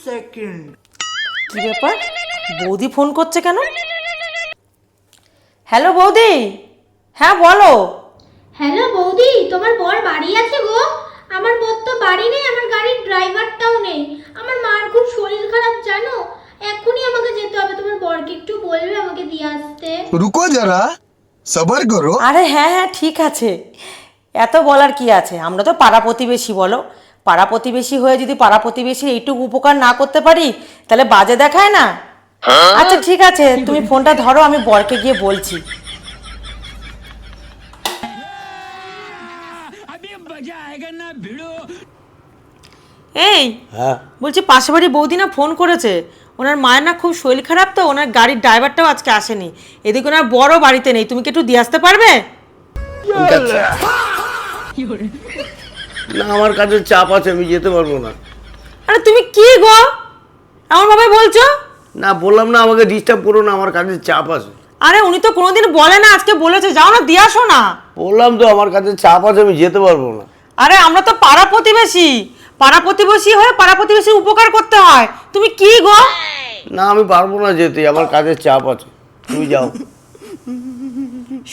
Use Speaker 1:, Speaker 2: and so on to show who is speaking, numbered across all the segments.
Speaker 1: Second.
Speaker 2: কি ব্যাপার, বৌদি ফোন করছে কেন? হ্যালো বৌদি, হ্যাঁ বলো।
Speaker 3: হ্যালো বৌদি, তোমার বর বাড়ি আছে গো? আমার বর তো বাড়ি নেই, আমার গাড়ির ড্রাইভারটাও নেই। আমার মার খুব শরীর খারাপ জানো, এক্ষুনি আমাকে যেতে হবে। তোমার বরকে একটু বলবে আমাকে দিয়ে আসতে।
Speaker 4: रुको जरा सबर करो।
Speaker 2: আরে হ্যাঁ হ্যাঁ ঠিক আছে, এত বলার কি আছে, আমরা তো পাড়া প্রতিবেশী বলো। পাড়া প্রতিবেশী হয়ে যদি পাড়া প্রতিবেশীর এইটুকু উপকার না করতে পারি তাহলে বাজে দেখায় না। আচ্ছা ঠিক আছে, তুমি ফোনটা ধরো, আমি বরকে গিয়ে বলছি। এই বলছি পাশে বাড়ি বৌদি না ফোন করেছে, ওনার মায়ের না খুব শরীর খারাপ, তো ওনার গাড়ির ড্রাইভারটাও আজকে আসেনি, এদিকে ওনার বড় বাড়িতে নেই, তুমি কি একটু দিয়ে আসতে পারবে?
Speaker 5: না আমার কাজের চাপ আছে, আমি যেতে পারবো না।
Speaker 2: আরে তুমি কি গো এমন ভাবে বলছো?
Speaker 5: না বললাম না, আমাকে ডিস্টার্ব করো না, আমার কাজের চাপ আছে।
Speaker 2: আরে উনি তো কোনোদিন বলে না, আজকে বলেছে, যাও না দিয়ে আসো না।
Speaker 5: বললাম তো আমার কাজের চাপ আছে, আমি যেতে পারবো না।
Speaker 2: আরে আমরা তো পাড়া প্রতিবেশী, পাড়া প্রতিবেশী হয়ে পাড়া প্রতিবেশী উপকার করতে হয়, তুমি কি গো?
Speaker 5: না আমি পারবো না যেতে, আমার কাজের চাপ আছে, তুমি যাও।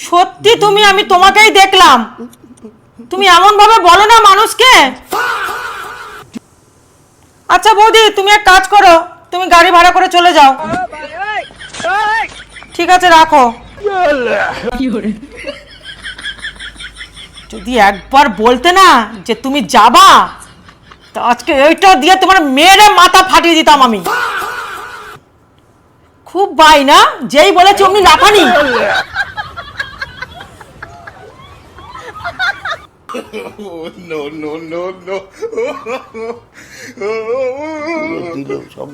Speaker 2: সত্যি তুমি, আমি তোমাকেই দেখলাম, তুমি এমন ভাবে বলো না মানুষকে। আচ্ছা বৌদি তুমি এক কাজ করো, তুমি গাড়ি ভাড়া করে চলে যাও। ঠিক আছে রাখো। যদি একবার বলতে না যে তুমি যাবা, তা আজকে এইটা দিয়ে তোমার মেয়েরে মাথা ফাটিয়ে দিতাম আমি। খুব বাই না, যেই বলেছে অমনি লাফানি।
Speaker 5: দিল সব